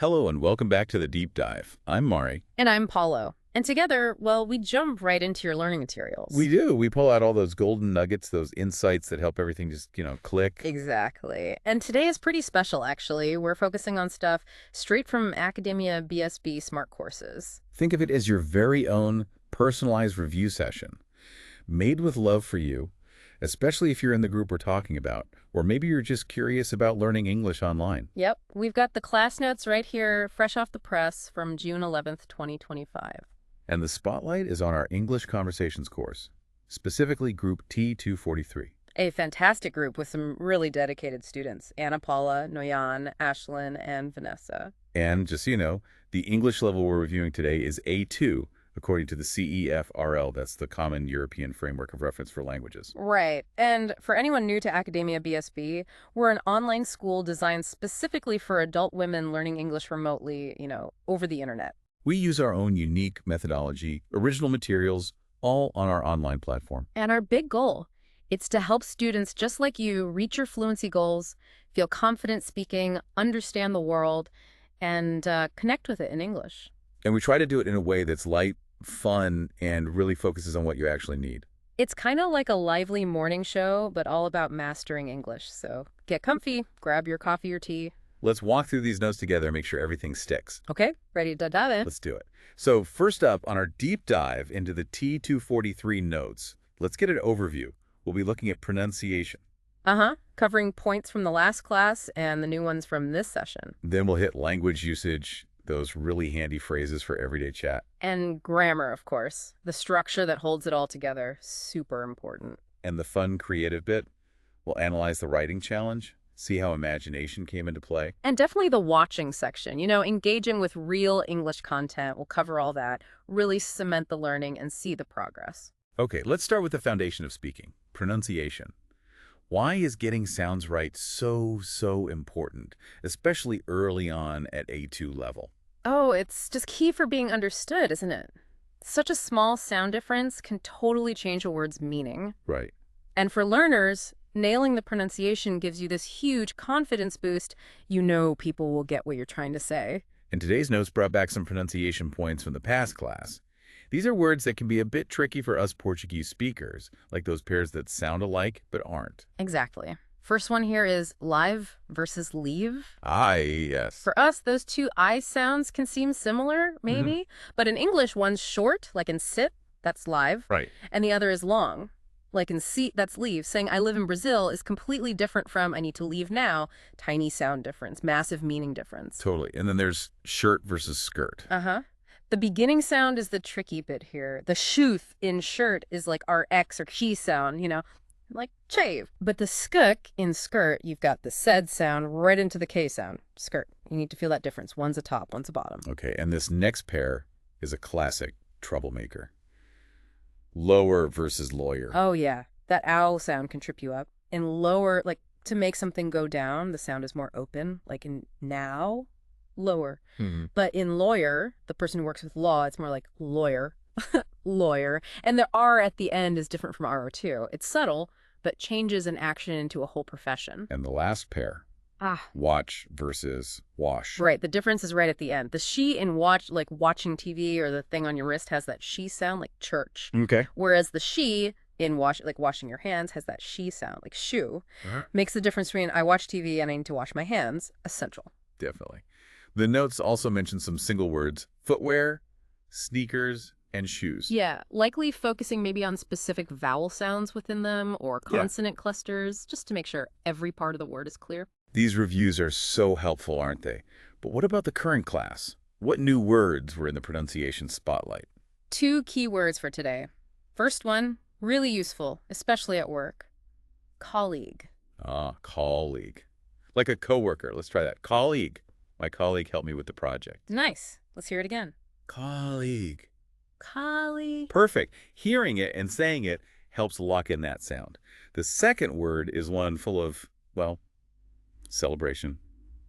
Hello and welcome back to the Deep Dive. I'm Mari. And I'm Paulo. And together, well, we jump right into your learning We materials. do. We pull out all those golden nuggets, those insights that help everything just, click. Exactly. And today is pretty special, actually. We're focusing on stuff straight from Academia BSB Smart Courses. Think of it as your very own personalized review session, made with love for you, especially if you're in the group we're talking about, or maybe you're just curious about learning English online. Yep, we've got the class notes right here, fresh off the press from June 11th, 2025. And the spotlight is on our English Conversations course, specifically group T243. A fantastic group with some really dedicated students, Anna Paula, Noyan, Ashlyn, and Vanessa. And just so you know, the English level we're reviewing today is A2, according to the CEFRL. That's the Common European Framework of Reference for Languages. Right. And for anyone new to Academia BSB, we're an online school designed specifically for adult women learning English remotely, over the internet. We use our own unique methodology, original materials, all on our online platform. And our big goal, it's to help students just like you reach your fluency goals, feel confident speaking, understand the world, and connect with it in English. And we try to do it in a way that's light, fun, and really focuses on what you actually need. It's kind of like a lively morning show, but all about mastering English. So get comfy, grab your coffee or tea. Let's walk through these notes together and make sure everything sticks. Okay, ready to dive in? Let's do it. So first up, on our deep dive into the T243 notes, let's get an overview. We'll be looking at pronunciation. Covering points from the last class and the new ones from this session. Then we'll hit language usage, those really handy phrases for everyday chat. And grammar, of course. The structure that holds it all together. Super important. And the fun, creative bit, we'll analyze the writing challenge, see how imagination came into play. And definitely the watching section. Engaging with real English content. We'll cover all that. Really cement the learning and see the progress. Okay, let's start with the foundation of speaking, pronunciation. Why is getting sounds right so important, especially early on at A2 level? Oh, it's just key for being understood, isn't it? Such a small sound difference can totally change a word's meaning. Right. And for learners, nailing the pronunciation gives you this huge confidence boost. People will get what you're trying to say. And today's notes brought back some pronunciation points from the past class. These are words that can be a bit tricky for us Portuguese speakers, like those pairs that sound alike but aren't. Exactly. First one here is live versus leave. Ah, yes. For us, those two I sounds can seem similar, maybe. But in English, one's short, like in sit, that's live. Right. And the other is long, like in seat, that's leave. Saying I live in Brazil is completely different from I need to leave now. Tiny sound difference, massive meaning difference. Totally. And then there's shirt versus skirt. The beginning sound is the tricky bit here. The shuth in shirt is like our X or key sound, like shave. But the skuk in skirt, you've got the said sound right into the K sound. Skirt. You need to feel that difference. One's a top, one's a bottom. Okay, and this next pair is a classic troublemaker. Lower versus lawyer. Oh, yeah. That ow sound can trip you up. In lower, like to make something go down, the sound is more open. Like in now, lower. But in lawyer, the person who works with law, it's more like lawyer, lawyer. And the R at the end is different from RO too. It's subtle, but changes an action into a whole profession. And the last pair, watch versus wash. Right. The difference is right at the end. The she in watch, like watching TV or the thing on your wrist, has that she sound, like church. Okay. Whereas the she in like washing your hands, has that she sound, like shoe. Makes the difference between I watch TV and I need to wash my hands essential. Definitely. The notes also mention some single words: footwear, sneakers, and shoes. Yeah, likely focusing maybe on specific vowel sounds within them or consonant clusters, just to make sure every part of the word is clear. These reviews are so helpful, aren't they? But what about the current class? What new words were in the pronunciation spotlight? 2 key words for today. First one, really useful, especially at work. Colleague. Colleague. Like a coworker. Let's try that. Colleague. My colleague helped me with the project. Nice. Let's hear it again. Colleague. Colleague. Perfect. Hearing it and saying it helps lock in that sound. The second word is one full of, celebration.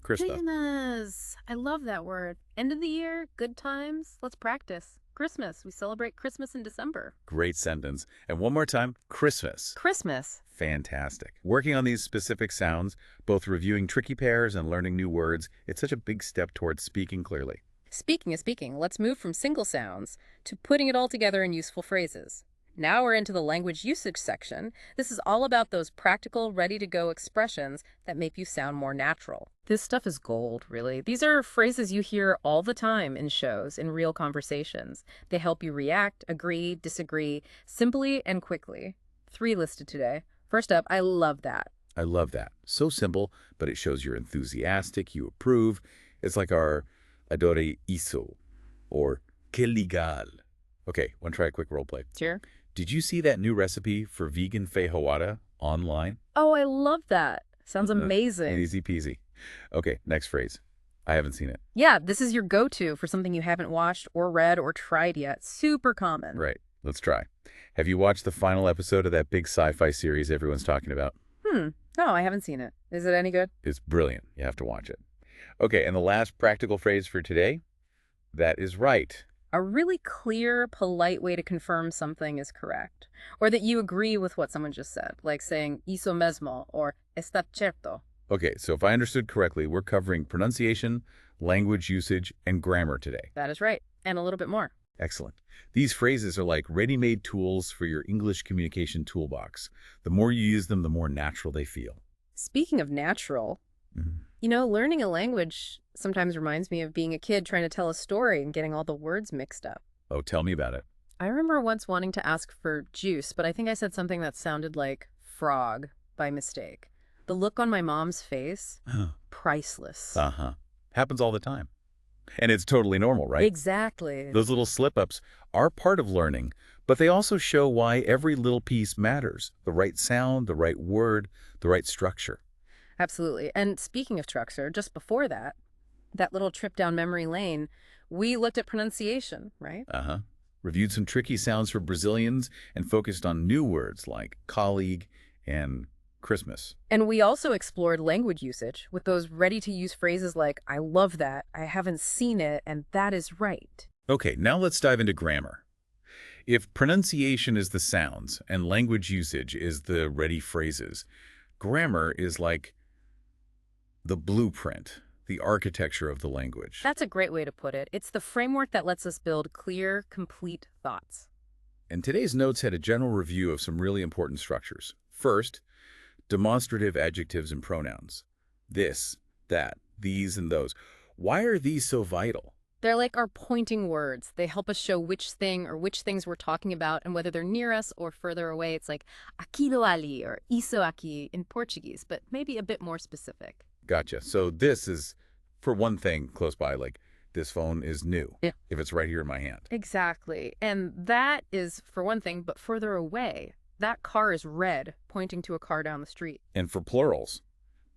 Christmas. I love that word. End of the year, good times. Let's practice. Christmas. We celebrate Christmas in December. Great sentence. And one more time, Christmas. Christmas. Fantastic. Working on these specific sounds, both reviewing tricky pairs and learning new words, it's such a big step towards speaking clearly. Speaking of speaking, let's move from single sounds to putting it all together in useful phrases. Now we're into the language usage section. This is all about those practical, ready-to-go expressions that make you sound more natural. This stuff is gold, really. These are phrases you hear all the time in shows, in real conversations. They help you react, agree, disagree, simply and quickly. 3 listed today. First up, I love that. I love that. So simple, but it shows you're enthusiastic, you approve. It's like our adore isso or que legal. Okay, want to try a quick role play? Sure. Did you see that new recipe for vegan feijoada online? Oh, I love that. Sounds amazing. Easy peasy. Okay, next phrase. I haven't seen it. Yeah, this is your go-to for something you haven't watched or read or tried yet. Super common. Right, let's try. Have you watched the final episode of that big sci-fi series everyone's talking about? No, I haven't seen it. Is it any good? It's brilliant. You have to watch it. Okay, and the last practical phrase for today, that is right. A really clear, polite way to confirm something is correct, or that you agree with what someone just said, like saying "hizo mesmo" or "está cierto." Okay, so if I understood correctly, we're covering pronunciation, language usage, and grammar today. That is right, and a little bit more. Excellent. These phrases are like ready-made tools for your English communication toolbox. The more you use them, the more natural they feel. Speaking of natural, learning a language sometimes reminds me of being a kid trying to tell a story and getting all the words mixed up. Oh, tell me about it. I remember once wanting to ask for juice, but I think I said something that sounded like frog by mistake. The look on my mom's face, priceless. Happens all the time. And it's totally normal, right? Exactly. Those little slip-ups are part of learning, but they also show why every little piece matters. The right sound, the right word, the right structure. Absolutely. And speaking of structure, just before that little trip down memory lane, we looked at pronunciation, right? Reviewed some tricky sounds for Brazilians and focused on new words like colleague and Christmas. And we also explored language usage with those ready-to-use phrases like, I love that, I haven't seen it, and that is right. Okay, now let's dive into grammar. If pronunciation is the sounds and language usage is the ready phrases, grammar is like the blueprint, the architecture of the language. That's a great way to put it. It's the framework that lets us build clear, complete thoughts. And today's notes had a general review of some really important structures. First, demonstrative adjectives and pronouns. This, that, these, and those. Why are these so vital? They're like our pointing words. They help us show which thing or which things we're talking about and whether they're near us or further away. It's like aquilo ali or iso aqui in Portuguese, but maybe a bit more specific. Gotcha. So this is, for one thing, close by, like this phone is new, Yeah. if it's right here in my hand. Exactly. And that is for one thing, but further away. That car is red, pointing to a car down the street. And for plurals,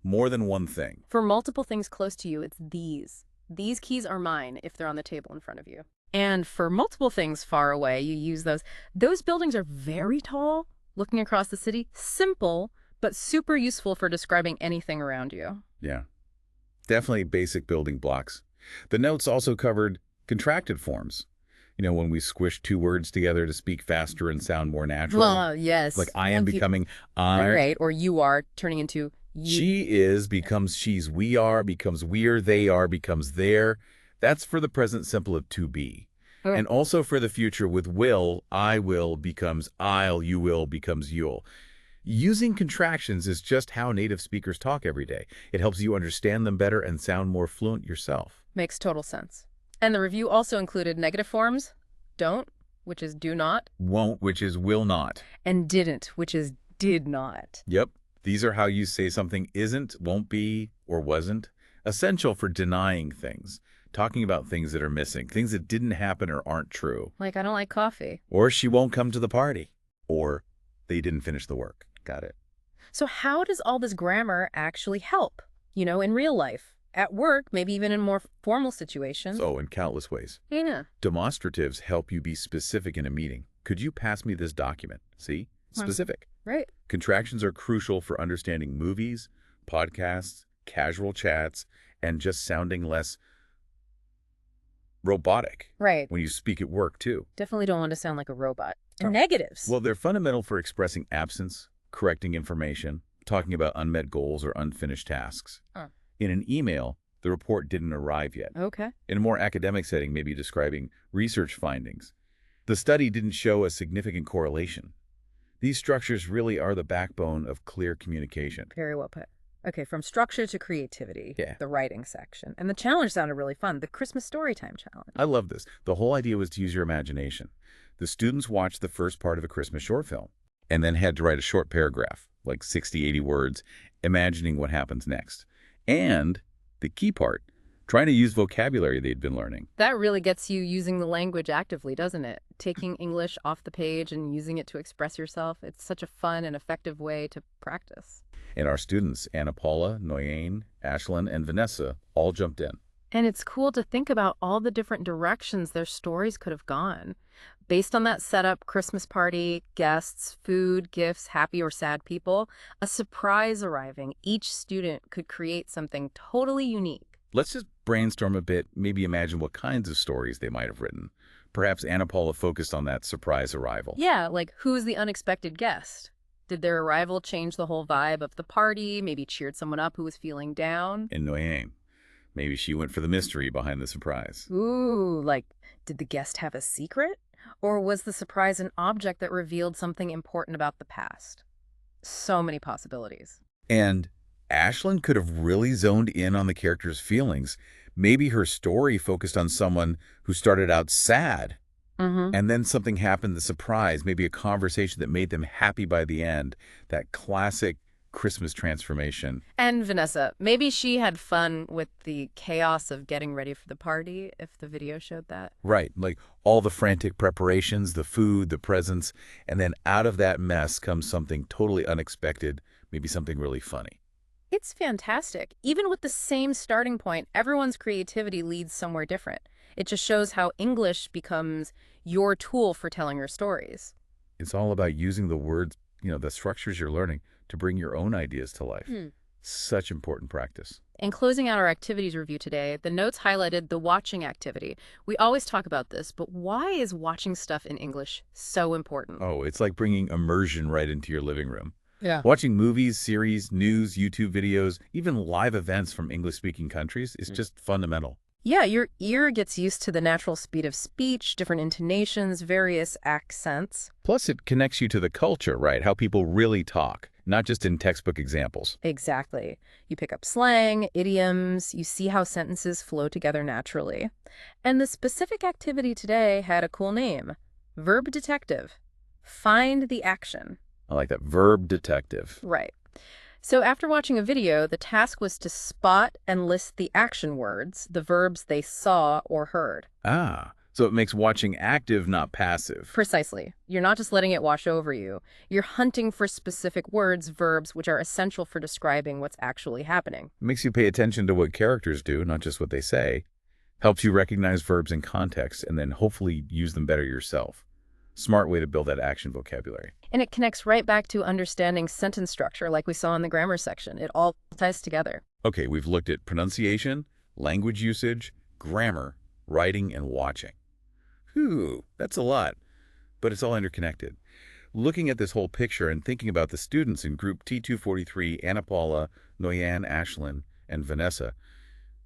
more than one thing. For multiple things close to you, it's these. These keys are mine if they're on the table in front of you. And for multiple things far away, you use those. Those buildings are very tall, looking across the city. Simple, but super useful for describing anything around you. Yeah, definitely basic building blocks. The notes also covered contracted forms. When we squish 2 words together to speak faster and sound more natural. Well, yes. Like I am becoming I. Right, or you are turning into you. She is becomes she's, we are becomes we're, they are becomes there. That's for the present simple of to be. Okay. And also for the future with will, I will becomes I'll, you will becomes you'll. Using contractions is just how native speakers talk every day. It helps you understand them better and sound more fluent yourself. Makes total sense. And the review also included negative forms, don't, which is do not, Won't, which is will not. and didn't, which is did not. Yep. These are how you say something isn't, won't be, or wasn't. Essential for denying things. Talking about things that are missing. Things that didn't happen or aren't true. Like, I don't like coffee. Or she won't come to the party. Or they didn't finish the work. Got it. So how does all this grammar actually help, in real life? At work, maybe even in more formal situations. So in countless ways. Yeah. Demonstratives help you be specific in a meeting. Could you pass me this document? See? Specific. Right. Contractions are crucial for understanding movies, podcasts, casual chats, and just sounding less robotic Right. when you speak at work, too. Definitely don't want to sound like a robot. And Oh. negatives. Well, they're fundamental for expressing absence, correcting information, talking about unmet goals or unfinished tasks. In an email, the report didn't arrive yet. Okay. In a more academic setting, maybe describing research findings. The study didn't show a significant correlation. These structures really are the backbone of clear communication. Very well put. Okay, from structure to creativity, Yeah. the writing section. And the challenge sounded really fun, the Christmas Storytime Challenge. I love this. The whole idea was to use your imagination. The students watched the first part of a Christmas short film and then had to write a short paragraph, like 60, 80 words, imagining what happens next. And the key part, trying to use vocabulary they'd been learning. That really gets you using the language actively, doesn't it? Taking English off the page and using it to express yourself. It's such a fun and effective way to practice. And our students, Anna Paula, Nguyen, Ashlyn, and Vanessa, all jumped in. And it's cool to think about all the different directions their stories could have gone. Based on that setup, Christmas party, guests, food, gifts, happy or sad people, a surprise arriving, each student could create something totally unique. Let's just brainstorm a bit, maybe imagine what kinds of stories they might have written. Perhaps Anna Paula focused on that surprise arrival. Yeah, like who's the unexpected guest? Did their arrival change the whole vibe of the party, maybe cheered someone up who was feeling down? And Nguyen, maybe she went for the mystery behind the surprise. Ooh, like, did the guest have a secret? Or was the surprise an object that revealed something important about the past? So many possibilities. And Ashlyn could have really zoned in on the character's feelings. Maybe her story focused on someone who started out sad, and then something happened, the surprise, maybe a conversation that made them happy by the end, that classic Christmas transformation. And Vanessa, maybe she had fun with the chaos of getting ready for the party, if the video showed that. Right, like all the frantic preparations, the food, the presents, and then out of that mess comes something totally unexpected, maybe something really funny. It's fantastic. Even with the same starting point, everyone's creativity leads somewhere different. It just shows how English becomes your tool for telling your stories. It's all about using the words, the structures you're learning to bring your own ideas to life. Such important practice. In closing out our activities review today, the notes highlighted the watching activity. We always talk about this, but why is watching stuff in English so important? Oh, it's like bringing immersion right into your living room. Yeah. Watching movies, series, news, YouTube videos, even live events from English-speaking countries is just fundamental. Yeah, your ear gets used to the natural speed of speech, different intonations, various accents. Plus, it connects you to the culture, right? How people really talk, not just in textbook examples. Exactly. You pick up slang, idioms, you see how sentences flow together naturally. And the specific activity today had a cool name, Verb Detective. Find the action. I like that. Verb detective. Right. So after watching a video, the task was to spot and list the action words, the verbs they saw or heard. Ah, so it makes watching active, not passive. Precisely. You're not just letting it wash over you. You're hunting for specific words, verbs, which are essential for describing what's actually happening. It makes you pay attention to what characters do, not just what they say. Helps you recognize verbs in context and then hopefully use them better yourself. Smart way to build that action vocabulary. And it connects right back to understanding sentence structure like we saw in the grammar section. It all ties together. Okay, we've looked at pronunciation, language usage, grammar, writing, and watching. Whew, that's a lot, but it's all interconnected. Looking at this whole picture and thinking about the students in group T243, Anna Paula, Nguyen, Ashlyn, and Vanessa,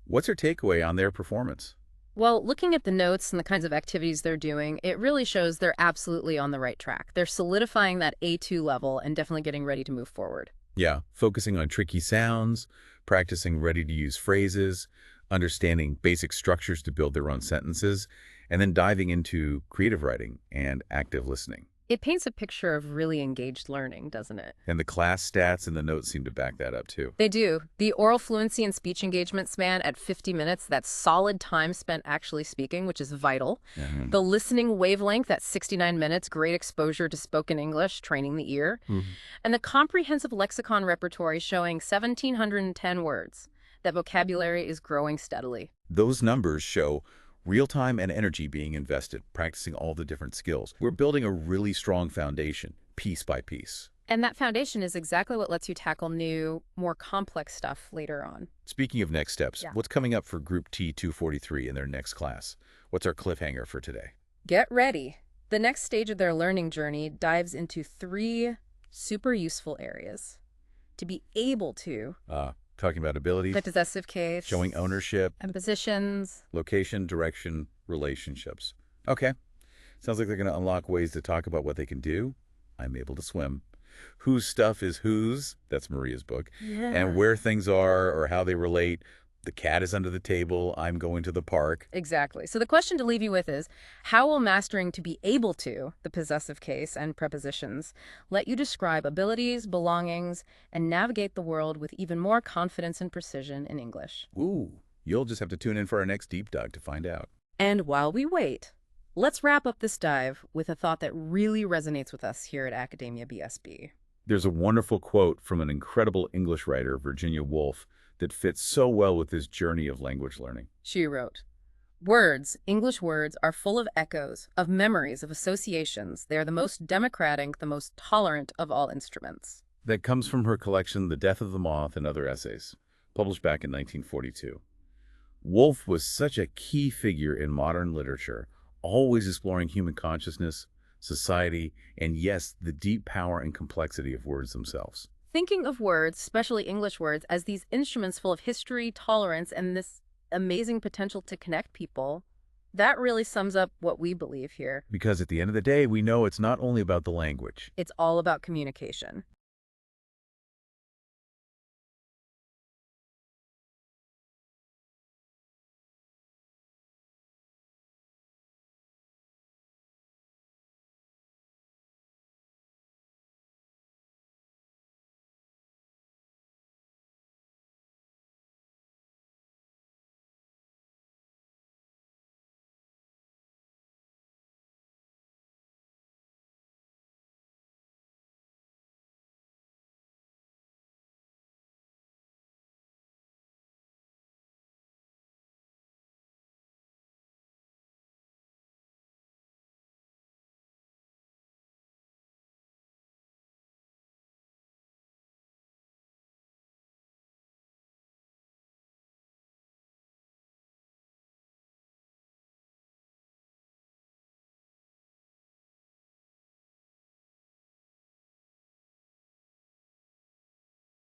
what's your takeaway on their performance? Well, looking at the notes and the kinds of activities they're doing, it really shows they're absolutely on the right track. They're solidifying that A2 level and definitely getting ready to move forward. Yeah, focusing on tricky sounds, practicing ready-to-use phrases, understanding basic structures to build their own sentences, and then diving into creative writing and active listening. It paints a picture of really engaged learning, doesn't it? And the class stats and the notes seem to back that up, too. They do. The oral fluency and speech engagement span at 50 minutes, that's solid time spent actually speaking, which is vital. The listening wavelength at 69 minutes, great exposure to spoken English, training the ear. And the comprehensive lexicon repertory showing 1,710 words. That vocabulary is growing steadily. Those numbers show real time and energy being invested, practicing all the different skills. We're building a really strong foundation, piece by piece. And that foundation is exactly what lets you tackle new, more complex stuff later on. Speaking of next steps, Yeah. what's coming up for Group T243 in their next class? What's our cliffhanger for today? Get ready. The next stage of their learning journey dives into 3 super useful areas. To be able to, Talking about abilities, the possessive case, showing ownership, and positions. location, direction, relationships. Okay. Sounds like they're going to unlock ways to talk about what they can do. I'm able to swim. Whose stuff is whose? That's Maria's book. Yeah. And where things are or how they relate. The cat is under the table. I'm going to the park. Exactly. So the question to leave you with is, how will mastering to be able to, the possessive case and prepositions, let you describe abilities, belongings, and navigate the world with even more confidence and precision in English? Ooh, you'll just have to tune in for our next deep dive to find out. And while we wait, let's wrap up this dive with a thought that really resonates with us here at Academia BSB. There's a wonderful quote from an incredible English writer, Virginia Woolf, that fits so well with this journey of language learning. She wrote, "Words, English words, are full of echoes, of memories, of associations. They are the most democratic, the most tolerant of all instruments." That comes from her collection, The Death of the Moth and Other Essays, published back in 1942. Woolf was such a key figure in modern literature, always exploring human consciousness, society, and yes, the deep power and complexity of words themselves. Thinking of words, especially English words, as these instruments full of history, tolerance, and this amazing potential to connect people, that really sums up what we believe here. Because at the end of the day, we know it's not only about the language. It's all about communication.